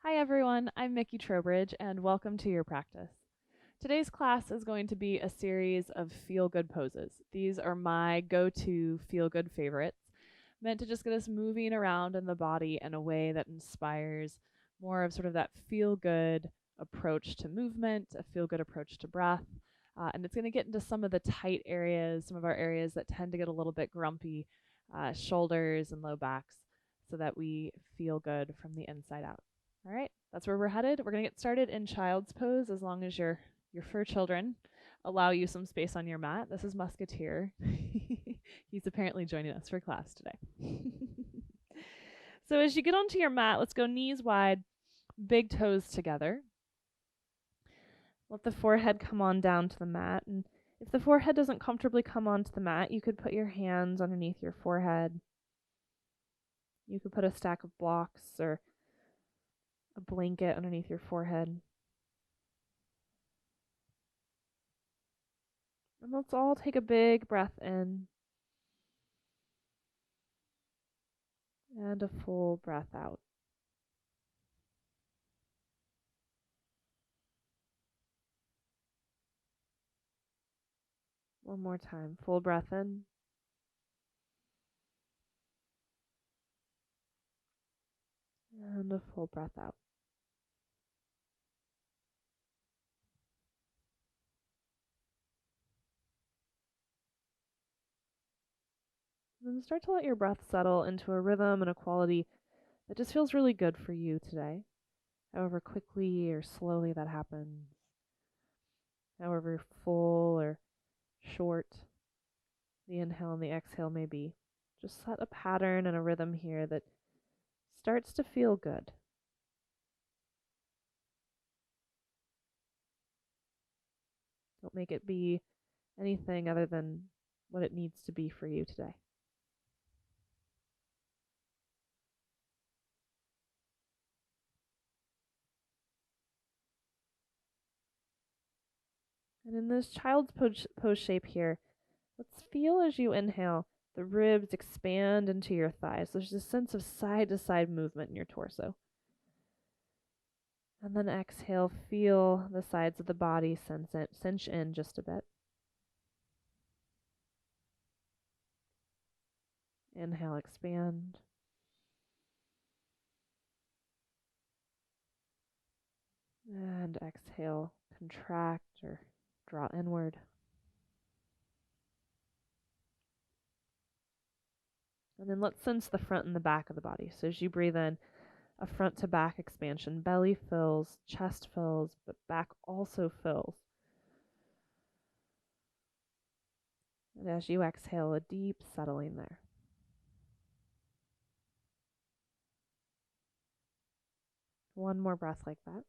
Hi everyone, I'm Mikki Trowbridge and welcome to your practice. Today's class is going to be a series of feel-good poses. These are my go-to feel-good favorites, meant to just get us moving around in the body in a way that inspires more of sort of that feel-good approach to movement, a feel-good approach to breath, and it's going to get into some of the tight areas, some of our areas that tend to get a little bit grumpy, shoulders and low backs, so that we feel good from the inside out. All right, that's where we're headed. We're going to get started in child's pose as long as your fur children allow you some space on your mat. This is Musketeer. He's apparently joining us for class today. So as you get onto your mat, let's go knees wide, big toes together. Let the forehead come on down to the mat. And if the forehead doesn't comfortably come onto the mat, you could put your hands underneath your forehead. You could put a stack of blocks or a blanket underneath your forehead. And let's all take a big breath in and a full breath out. One more time. Full breath in. And a full breath out. And then start to let your breath settle into a rhythm and a quality that just feels really good for you today. However quickly or slowly that happens. However full or short the inhale and the exhale may be. Just set a pattern and a rhythm here that starts to feel good. Don't make it be anything other than what it needs to be for you today. And in this child's pose shape here, let's feel as you inhale, the ribs expand into your thighs. There's a sense of side-to-side movement in your torso. And then exhale, feel the sides of the body cinch in just a bit. Inhale, expand. And exhale, contract or draw inward. And then let's sense the front and the back of the body. So as you breathe in, a front to back expansion. Belly fills, chest fills, but back also fills. And as you exhale, a deep settling there. One more breath like that.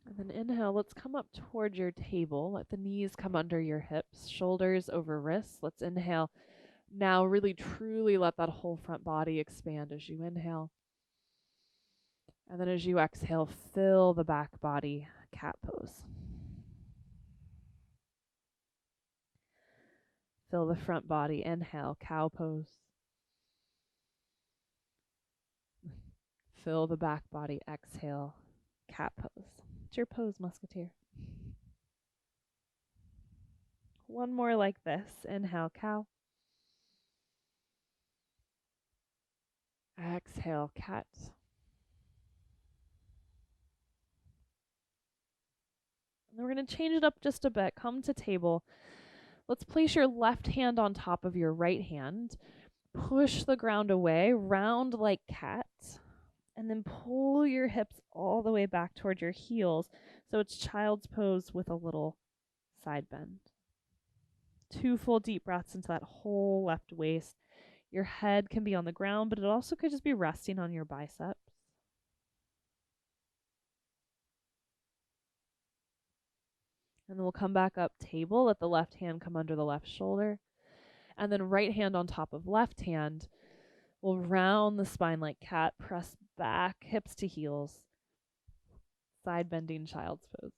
And then inhale, let's come up toward your table. Let the knees come under your hips, shoulders over wrists. Let's inhale. Now really truly let that whole front body expand as you inhale. And then as you exhale, fill the back body, cat pose. Fill the front body, inhale, cow pose. Fill the back body, exhale, cat pose. It's your pose, Musketeer. One more like this. Inhale, cow. Exhale, cat. And then we're going to change it up just a bit. Come to table. Let's place your left hand on top of your right hand. Push the ground away, round like cat. And then pull your hips all the way back toward your heels. So it's child's pose with a little side bend. 2 full deep breaths into that whole left waist. Your head can be on the ground, but it also could just be resting on your biceps. And then we'll come back up table. Let the left hand come under the left shoulder. And then right hand on top of left hand. We'll round the spine like cat, press back, hips to heels. Side bending child's pose.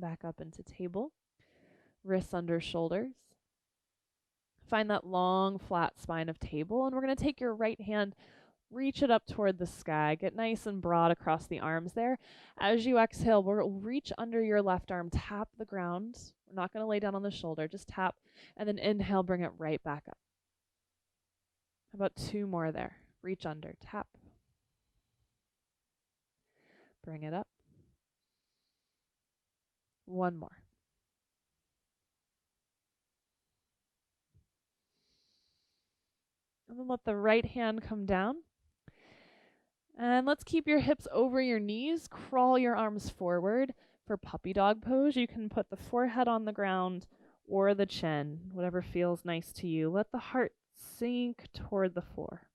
back up into table. Wrists under shoulders. Find that long, flat spine of table, and we're going to take your right hand, reach it up toward the sky. Get nice and broad across the arms there. As you exhale, we'll reach under your left arm, tap the ground. We're not going to lay down on the shoulder, just tap, and then inhale, bring it right back up. How about 2 more there? Reach under, tap. Bring it up. 1 more. And then let the right hand come down. And let's keep your hips over your knees. Crawl your arms forward for puppy dog pose. You can put the forehead on the ground or the chin, whatever feels nice to you. Let the heart sink toward the floor.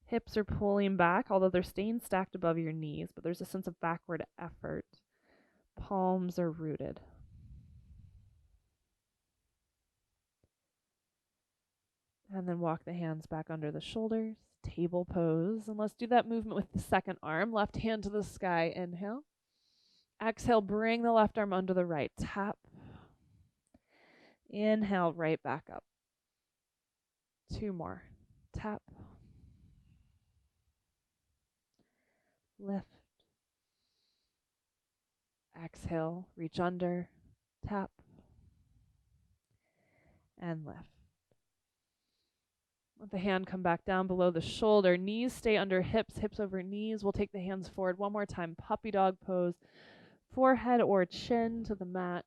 Hips are pulling back, although they're staying stacked above your knees, but there's a sense of backward effort. Palms are rooted. And then walk the hands back under the shoulders, table pose. And let's do that movement with the second arm. Left hand to the sky, inhale. Exhale, bring the left arm under the right, tap. Inhale, right back up. 2 more, tap. Lift. Exhale, reach under, tap. And lift. Let the hand come back down below the shoulder. Knees stay under hips, hips over knees. We'll take the hands forward 1 more time. Puppy dog pose. Forehead or chin to the mat.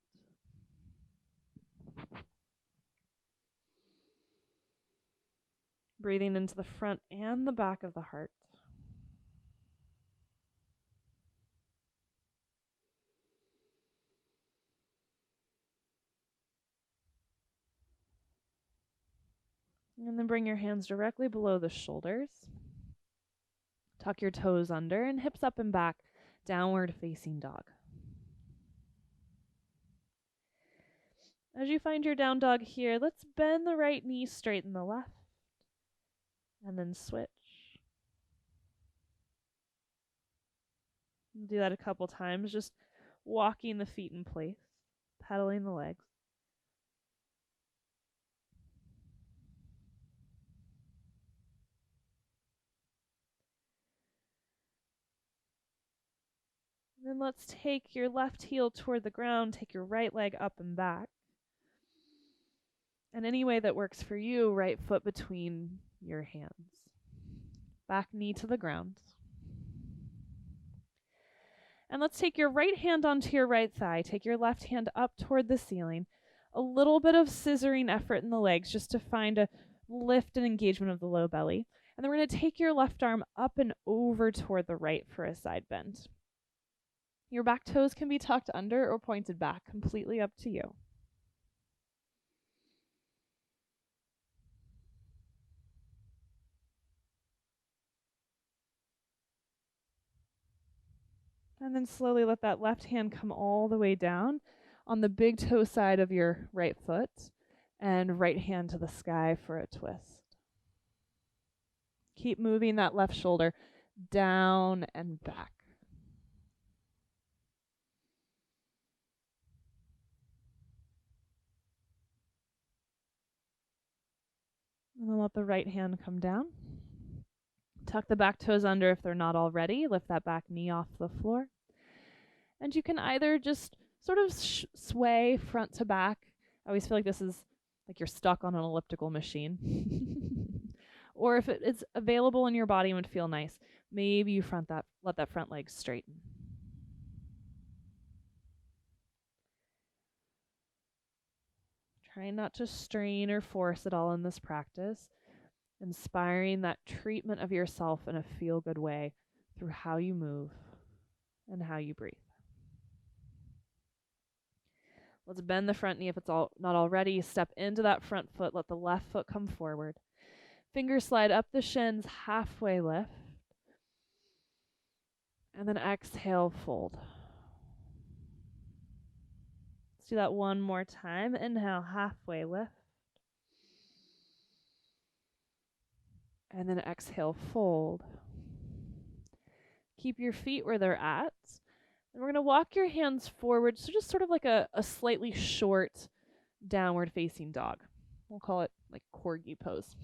Breathing into the front and the back of the heart. And then bring your hands directly below the shoulders. Tuck your toes under and hips up and back, downward facing dog. As you find your down dog here, let's bend the right knee, straighten the left, and then switch. Do that a couple times, just walking the feet in place, pedaling the legs. Then let's take your left heel toward the ground, take your right leg up and back. And any way that works for you, right foot between your hands. Back knee to the ground. And let's take your right hand onto your right thigh. Take your left hand up toward the ceiling. A little bit of scissoring effort in the legs just to find a lift and engagement of the low belly. And then we're going to take your left arm up and over toward the right for a side bend. Your back toes can be tucked under or pointed back, completely up to you. And then slowly let that left hand come all the way down on the big toe side of your right foot, and right hand to the sky for a twist. Keep moving that left shoulder down and back. And then let the right hand come down. Tuck the back toes under if they're not already. Lift that back knee off the floor. And you can either just sort of sway front to back. I always feel like this is like you're stuck on an elliptical machine. Or if it is available in your body and would feel nice, maybe you let that front leg straighten. Try not to strain or force at all in this practice. Inspiring that treatment of yourself in a feel-good way through how you move and how you breathe. Let's bend the front knee if it's not already. Step into that front foot. Let the left foot come forward. Fingers slide up the shins, halfway lift. And then exhale, fold. Let's do that 1 more time. Inhale, halfway lift. And then exhale, fold. Keep your feet where they're at. And we're going to walk your hands forward, so just sort of like a slightly short downward facing dog. We'll call it like corgi pose.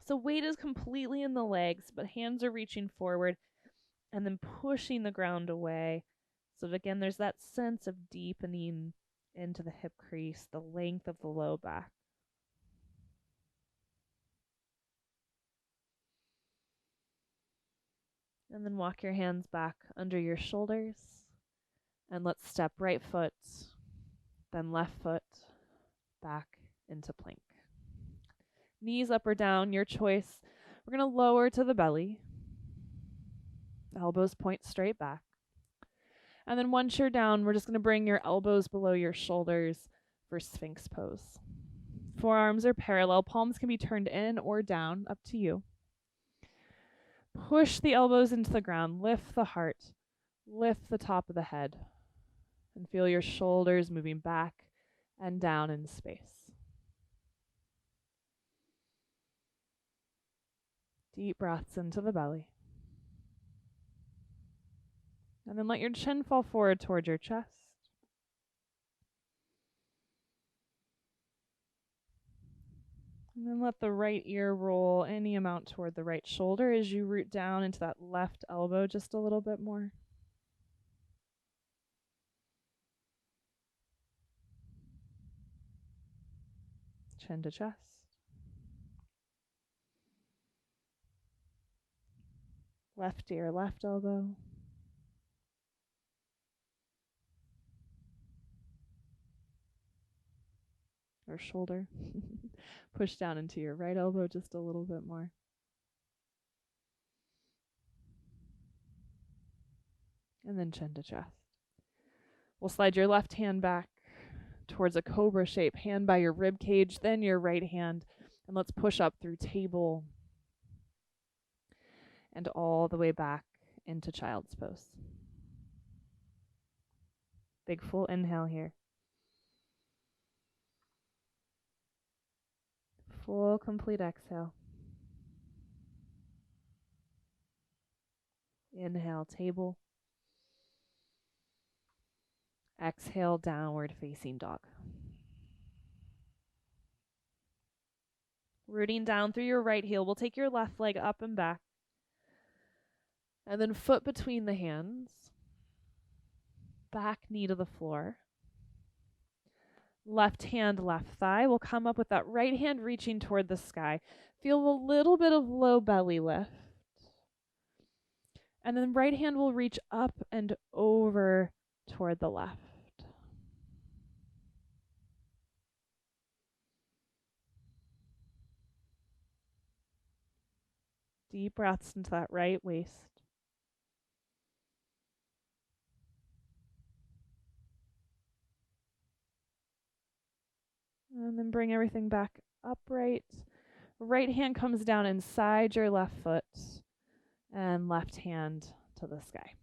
So weight is completely in the legs, but hands are reaching forward and then pushing the ground away. So that again, there's that sense of deepening into the hip crease, the length of the low back. And then walk your hands back under your shoulders. And let's step right foot, then left foot, back into plank. Knees up or down, your choice. We're going to lower to the belly. Elbows point straight back. And then once you're down, we're just going to bring your elbows below your shoulders for Sphinx pose. Forearms are parallel. Palms can be turned in or down, up to you. Push the elbows into the ground. Lift the heart. Lift the top of the head. And feel your shoulders moving back and down in space. Deep breaths into the belly. And then let your chin fall forward toward your chest. And then let the right ear roll any amount toward the right shoulder as you root down into that left elbow just a little bit more. Chin to chest. Left ear, left elbow. Or shoulder. Push down into your right elbow just a little bit more. And then chin to chest. We'll slide your left hand back towards a cobra shape, hand by your rib cage, then your right hand. And let's push up through table and all the way back into child's pose. Big full inhale here. Full complete exhale. Inhale, table. Exhale, downward facing dog. Rooting down through your right heel, we'll take your left leg up and back. And then foot between the hands. Back knee to the floor. Left hand, left thigh. We'll come up with that right hand reaching toward the sky. Feel a little bit of low belly lift. And then right hand will reach up and over toward the left. Deep breaths into that right waist. And then bring everything back upright. Right hand comes down inside your left foot. And left hand to the sky.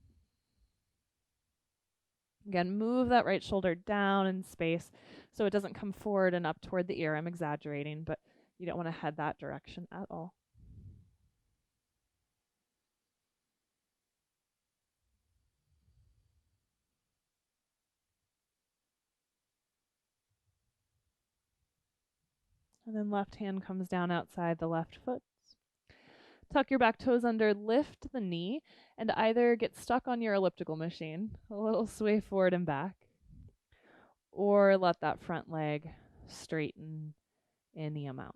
Again, move that right shoulder down in space so it doesn't come forward and up toward the ear. I'm exaggerating, but you don't want to head that direction at all. And then left hand comes down outside the left foot. Tuck your back toes under, lift the knee, and either get stuck on your elliptical machine, a little sway forward and back, or let that front leg straighten any amount.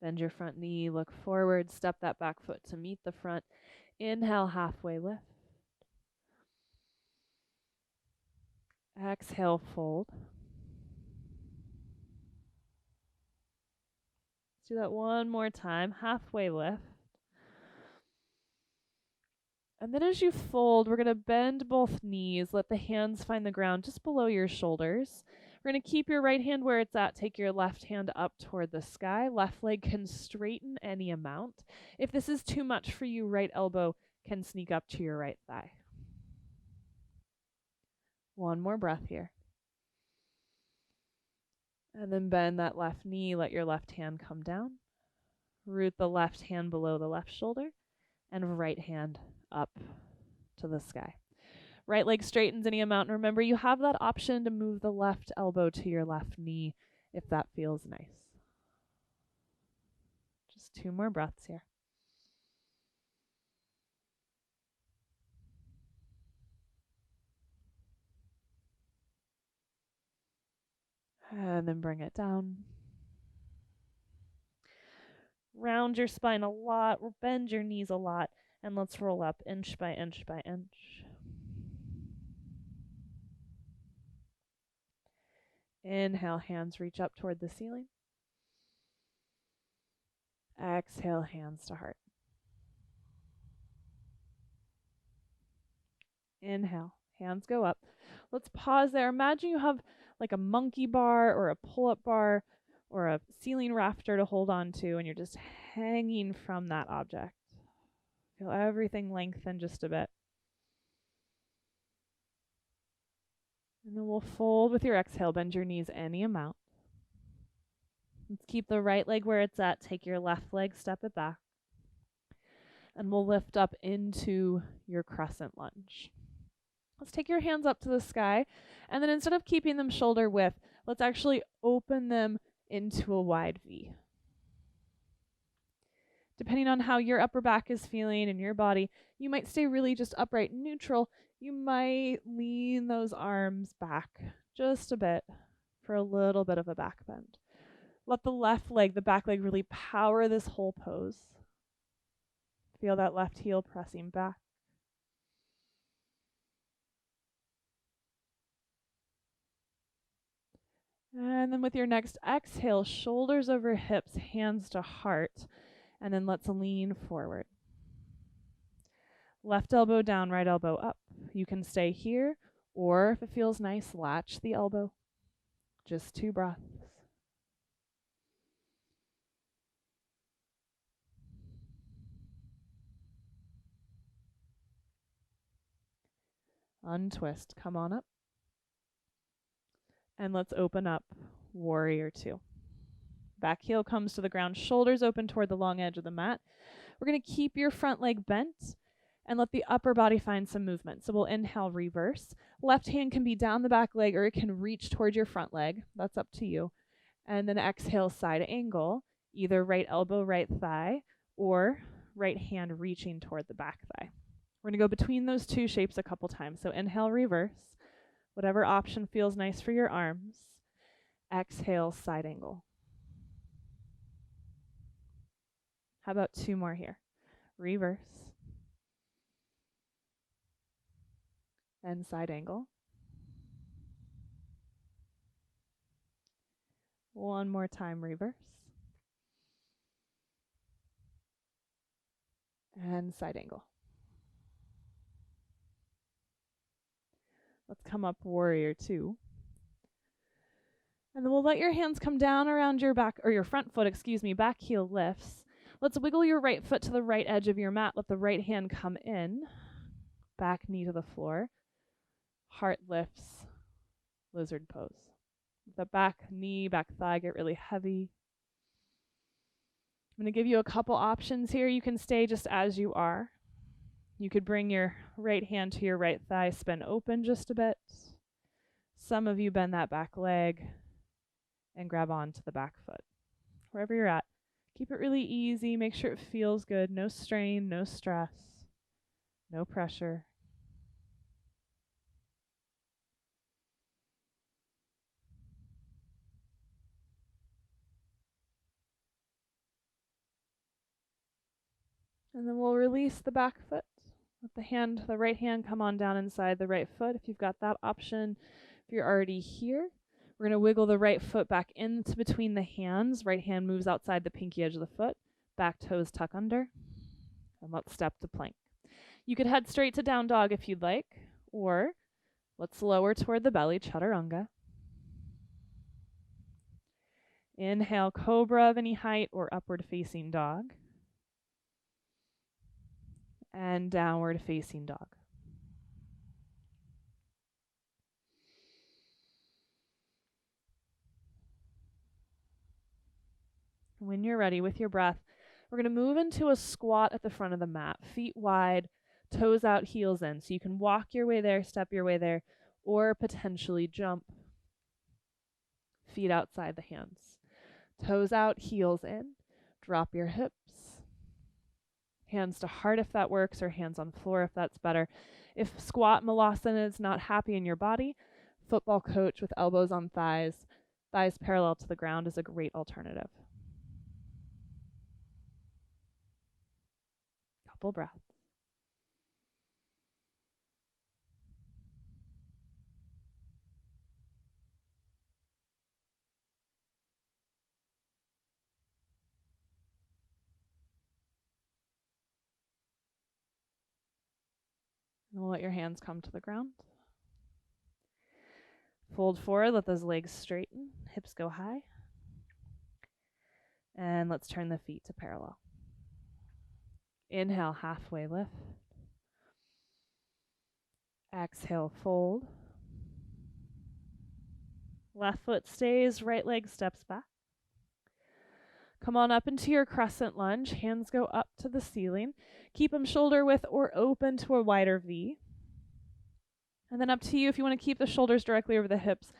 Bend your front knee, look forward, step that back foot to meet the front. Inhale, halfway lift. Exhale, fold. Let's do that one more time. Halfway lift. And then as you fold, we're going to bend both knees. Let the hands find the ground just below your shoulders. We're going to keep your right hand where it's at. Take your left hand up toward the sky. Left leg can straighten any amount. If this is too much for you, right elbow can sneak up to your right thigh. One more breath here. And then bend that left knee, let your left hand come down. Root the left hand below the left shoulder and right hand up to the sky. Right leg straightens any amount. And remember, you have that option to move the left elbow to your left knee if that feels nice. Just 2 more breaths here. And then bring it down. Round your spine a lot, bend your knees a lot, and let's roll up inch by inch by inch. Inhale, hands reach up toward the ceiling. Exhale, hands to heart. Inhale, hands go up. Let's pause there. Imagine you have like a monkey bar or a pull-up bar or a ceiling rafter to hold on to, and you're just hanging from that object. Feel everything lengthen just a bit. And then we'll fold with your exhale. Bend your knees any amount. Let's keep the right leg where it's at. Take your left leg, step it back. And we'll lift up into your crescent lunge. Let's take your hands up to the sky. And then instead of keeping them shoulder width, let's actually open them into a wide V. Depending on how your upper back is feeling and your body, you might stay really just upright and neutral. You might lean those arms back just a bit for a little bit of a back bend. Let the left leg, the back leg, really power this whole pose. Feel that left heel pressing back. And then with your next exhale, shoulders over hips, hands to heart. And then let's lean forward. Left elbow down, right elbow up. You can stay here, or if it feels nice, latch the elbow. Just 2 breaths. Untwist. Come on up. And let's open up Warrior 2. Back heel comes to the ground, shoulders open toward the long edge of the mat. We're going to keep your front leg bent and let the upper body find some movement. So we'll inhale, reverse. Left hand can be down the back leg or it can reach toward your front leg. That's up to you. And then exhale, side angle, either right elbow, right thigh, or right hand reaching toward the back thigh. We're going to go between those 2 shapes a couple times. So inhale, reverse. Whatever option feels nice for your arms. Exhale, side angle. How about 2 more here? Reverse. And side angle. 1 more time, reverse. And side angle. Let's come up Warrior 2. And then we'll let your hands come down around your back, or your front foot, back heel lifts. Let's wiggle your right foot to the right edge of your mat. Let the right hand come in. Back knee to the floor. Heart lifts, lizard pose. The back knee, back thigh get really heavy. I'm going to give you a couple options here. You can stay just as you are. You could bring your right hand to your right thigh, spin open just a bit. Some of you bend that back leg and grab onto the back foot. Wherever you're at, keep it really easy. Make sure it feels good. No strain, no stress, no pressure. And then we'll release the back foot. Let the right hand come on down inside the right foot if you've got that option. If you're already here, we're going to wiggle the right foot back into between the hands. Right hand moves outside the pinky edge of the foot. Back toes tuck under. And let's step to plank. You could head straight to down dog if you'd like, or let's lower toward the belly, chaturanga. Inhale, cobra of any height or upward facing dog. and downward facing dog. When you're ready with your breath, we're going to move into a squat at the front of the mat, feet wide, toes out, heels in. So you can walk your way there, step your way there, or potentially jump, feet outside the hands. Toes out, heels in. Drop your hips. Hands to heart if that works, or hands on floor if that's better. If squat malasana is not happy in your body, football coach with elbows on thighs, thighs parallel to the ground is a great alternative. Couple breaths. And we'll let your hands come to the ground. Fold forward, let those legs straighten, hips go high. And let's turn the feet to parallel. Inhale, halfway lift. Exhale, fold. Left foot stays, right leg steps back. Come on up into your crescent lunge. Hands go up to the ceiling. Keep them shoulder width or open to a wider V. And then up to you if you want to keep the shoulders directly over the hips,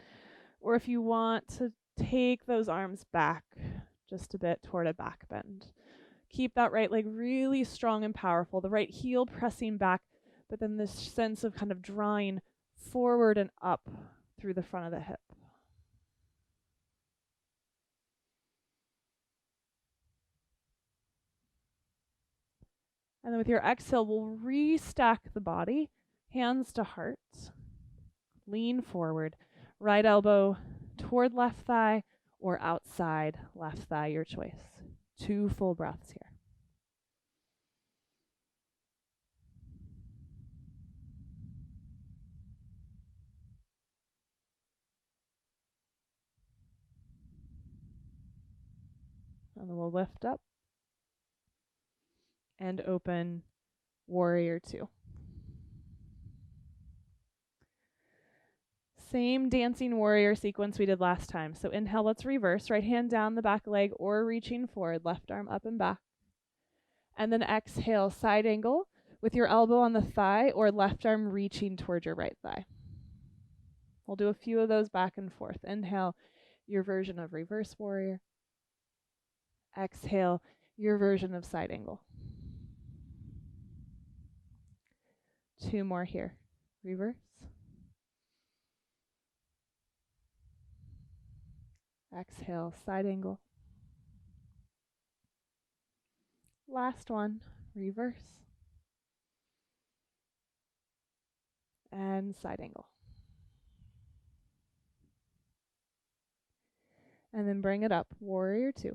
or if you want to take those arms back just a bit toward a back bend. Keep that right leg really strong and powerful, the right heel pressing back, but then this sense of kind of drawing forward and up through the front of the hip. And then with your exhale, we'll restack the body, hands to heart, lean forward, right elbow toward left thigh or outside left thigh, your choice. 2 full breaths here. And then we'll lift up and open warrior 2. Same dancing warrior sequence we did last time. So inhale, let's reverse. Right hand down the back leg or reaching forward, left arm up and back. And then exhale, side angle with your elbow on the thigh or left arm reaching toward your right thigh. We'll do a few of those back and forth. Inhale, your version of reverse warrior. Exhale, your version of side angle. 2 more here. Reverse. Exhale, side angle. Last one, reverse. And side angle. And then bring it up, warrior 2.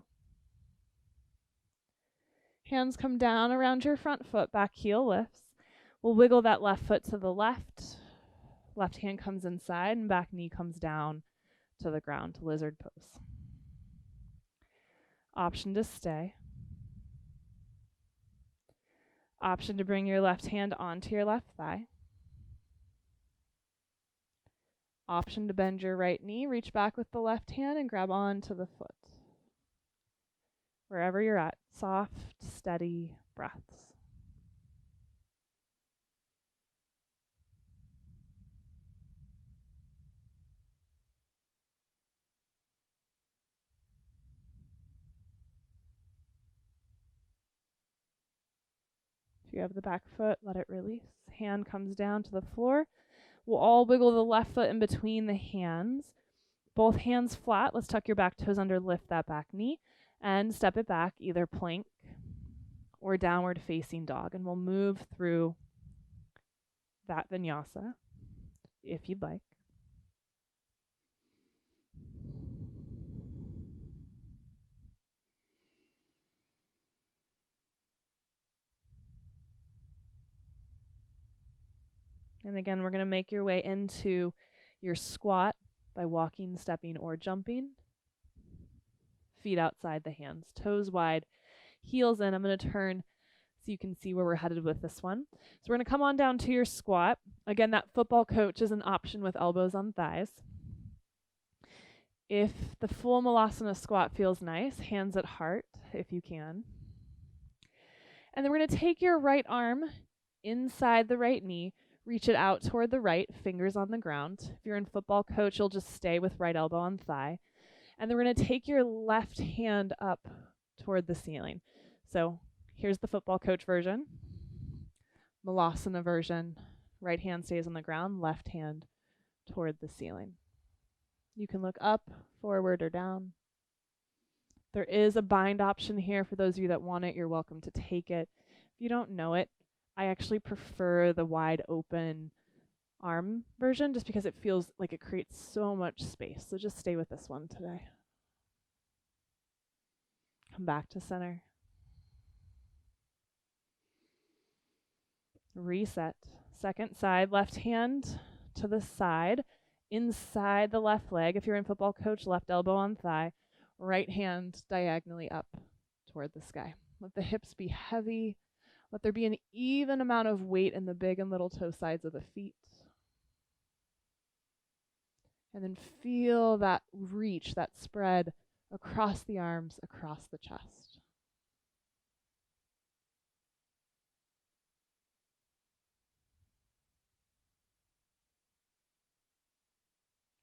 Hands come down around your front foot, back heel lifts. We'll wiggle that left foot to the left. Left hand comes inside and back knee comes down to the ground, lizard pose. Option to stay. Option to bring your left hand onto your left thigh. Option to bend your right knee, reach back with the left hand and grab onto the foot. Wherever you're at, soft, steady breaths. If you have the back foot, let it release. Hand comes down to the floor. We'll all wiggle the left foot in between the hands. Both hands flat. Let's tuck your back toes under, lift that back knee, and step it back, either plank or downward facing dog. And we'll move through that vinyasa if you'd like. And again, we're going to make your way into your squat by walking, stepping, or jumping. Feet outside the hands, toes wide, heels in. I'm going to turn so you can see where we're headed with this one. So we're going to come on down to your squat. Again, that football coach is an option with elbows on thighs. If the full malasana squat feels nice, hands at heart if you can. And then we're going to take your right arm inside the right knee, reach it out toward the right, fingers on the ground. If you're in football coach, you'll just stay with right elbow on thigh. And then we're going to take your left hand up toward the ceiling. So here's the football coach version. Malasana version. Right hand stays on the ground, left hand toward the ceiling. You can look up, forward, or down. There is a bind option here for those of you that want it. You're welcome to take it. If you don't know it, I actually prefer the wide open arm version just because it feels like it creates so much space. So just stay with this one today. Come back to center. Reset. Second side, left hand to the side, inside the left leg. If you're in football coach, left elbow on thigh, right hand diagonally up toward the sky. Let the hips be heavy. Let there be an even amount of weight in the big and little toe sides of the feet. And then feel that reach, that spread across the arms, across the chest.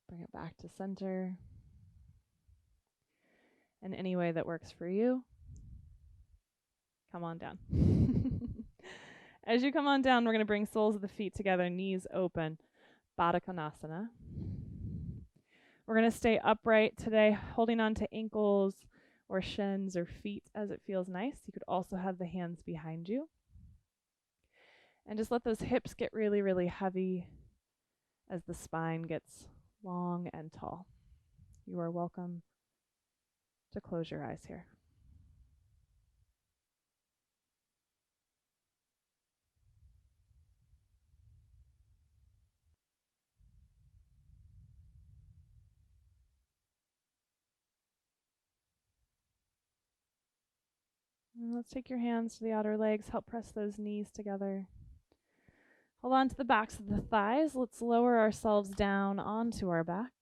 Bring it back to center. In any way that works for you, come on down. As you come on down, we're going to bring soles of the feet together, knees open, Baddha Konasana. We're going to stay upright today, holding on to ankles or shins or feet as it feels nice. You could also have the hands behind you. And just let those hips get really, really heavy as the spine gets long and tall. You are welcome to close your eyes here. And let's take your hands to the outer legs, help press those knees together. Hold on to the backs of the thighs. Let's lower ourselves down onto our back.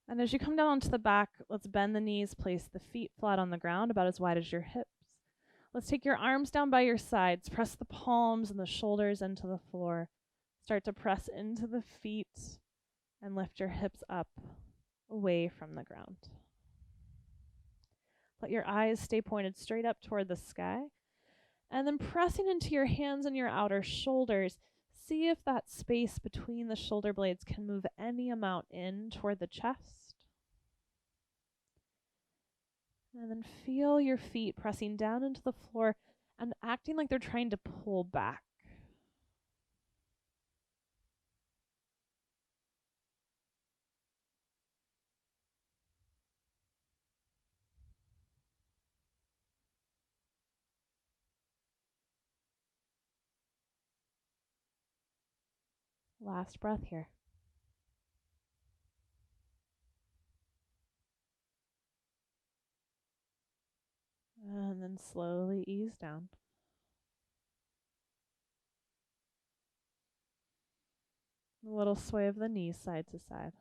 And as you come down onto the back, let's bend the knees, place the feet flat on the ground, about as wide as your hips. Let's take your arms down by your sides, press the palms and the shoulders into the floor. Start to press into the feet and lift your hips up away from the ground. Let your eyes stay pointed straight up toward the sky. And then pressing into your hands and your outer shoulders, see if that space between the shoulder blades can move any amount in toward the chest. And then feel your feet pressing down into the floor and acting like they're trying to pull back. Last breath here. And then slowly ease down. A little sway of the knees side to side.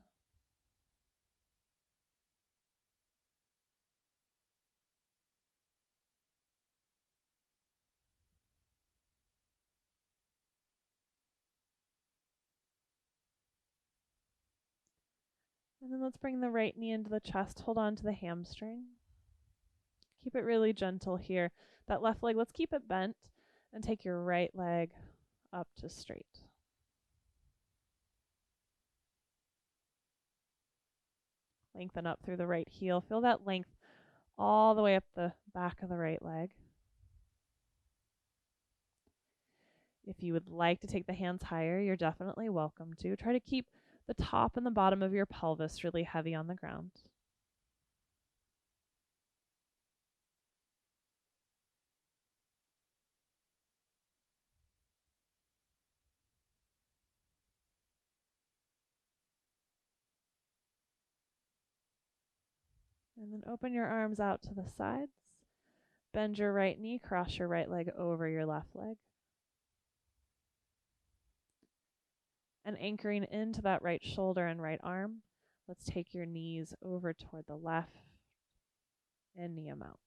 And then let's bring the right knee into the chest. Hold on to the hamstring. Keep it really gentle here. That left leg, let's keep it bent and take your right leg up to straight. Lengthen up through the right heel. Feel that length all the way up the back of the right leg. If you would like to take the hands higher, you're definitely welcome to. Try to keep the top and the bottom of your pelvis really heavy on the ground. And then open your arms out to the sides. Bend your right knee, cross your right leg over your left leg. And anchoring into that right shoulder and right arm, let's take your knees over toward the left and knee them out.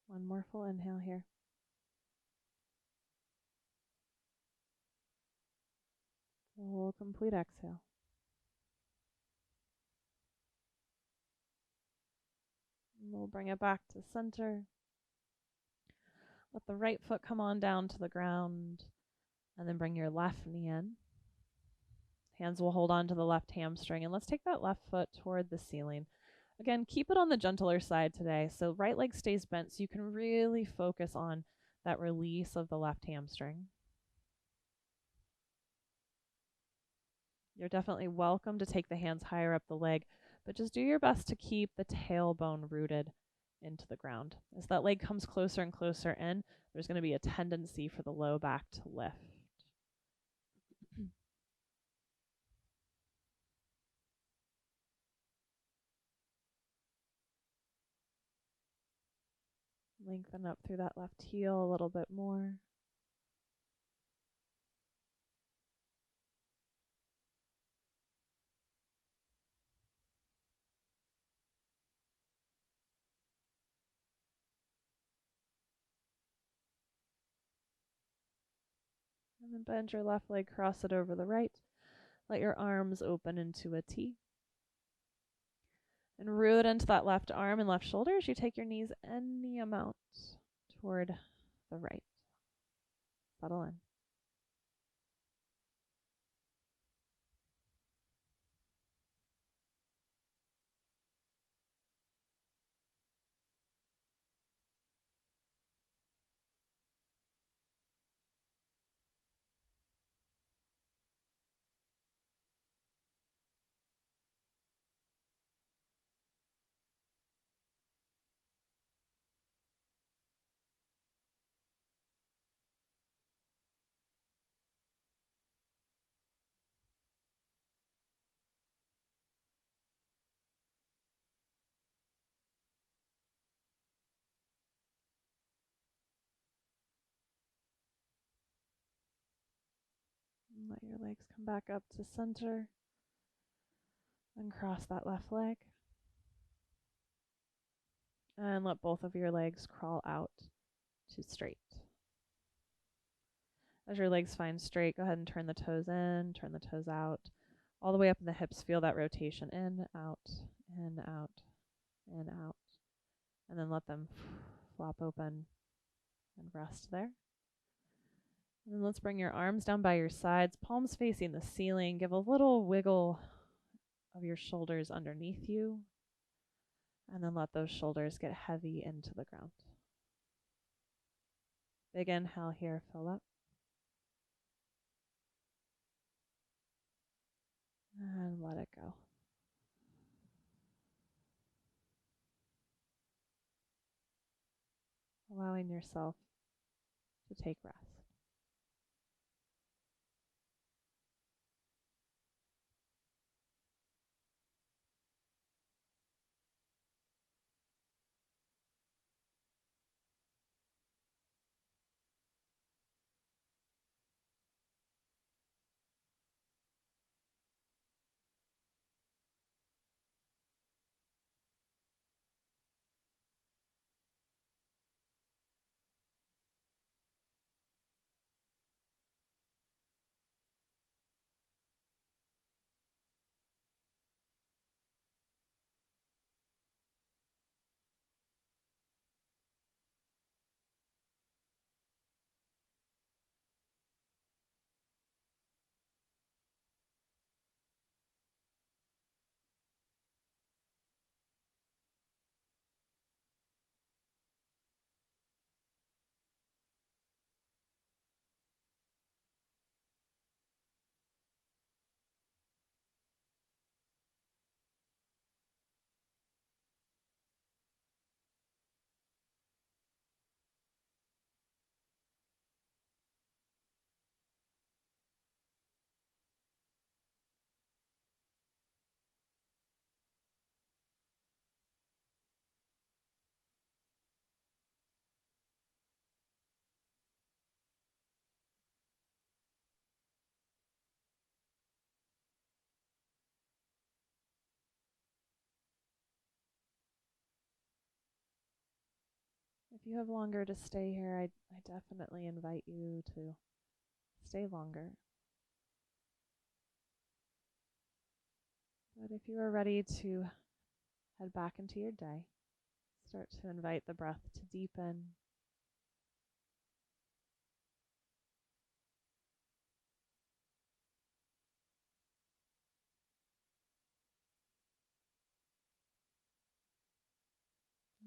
One more full inhale here. Full complete exhale. And we'll bring it back to center. Let the right foot come on down to the ground, and then bring your left knee in. Hands will hold on to the left hamstring, and let's take that left foot toward the ceiling. Again, keep it on the gentler side today. So right leg stays bent so you can really focus on that release of the left hamstring. You're definitely welcome to take the hands higher up the leg, but just do your best to keep the tailbone rooted into the ground. As that leg comes closer and closer in, there's going to be a tendency for the low back to lift. Lengthen up through that left heel a little bit more. And then bend your left leg, cross it over the right. Let your arms open into a T. And root into that left arm and left shoulder as you take your knees any amount toward the right. Settle in. And let your legs come back up to center. And cross that left leg. And let both of your legs crawl out to straight. As your legs find straight, go ahead and turn the toes in, turn the toes out. All the way up in the hips, feel that rotation in, out, in, out, in, out. And then let them flop open and rest there. And then let's bring your arms down by your sides, palms facing the ceiling. Give a little wiggle of your shoulders underneath you. And then let those shoulders get heavy into the ground. Big inhale here, fill up. And let it go. Allowing yourself to take rest. If you have longer to stay here, I definitely invite you to stay longer. But if you are ready to head back into your day, start to invite the breath to deepen.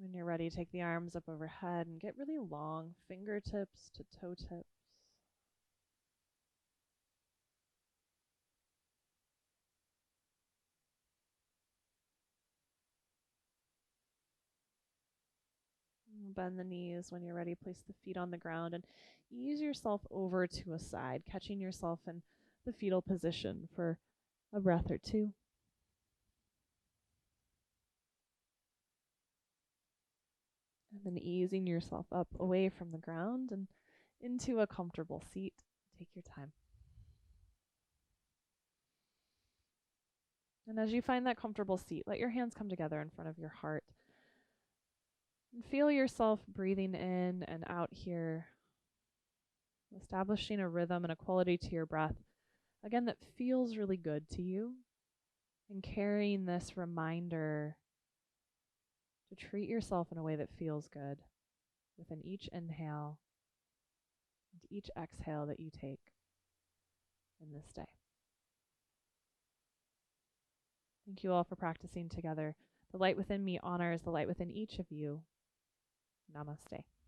When you're ready, take the arms up overhead and get really long, fingertips to toe tips. Bend the knees. When you're ready, place the feet on the ground and ease yourself over to a side, catching yourself in the fetal position for a breath or two. And then easing yourself up away from the ground and into a comfortable seat. Take your time. And as you find that comfortable seat, let your hands come together in front of your heart. And feel yourself breathing in and out here, establishing a rhythm and a quality to your breath, again, that feels really good to you, and carrying this reminder to treat yourself in a way that feels good within each inhale and each exhale that you take in this day. Thank you all for practicing together. The light within me honors the light within each of you. Namaste.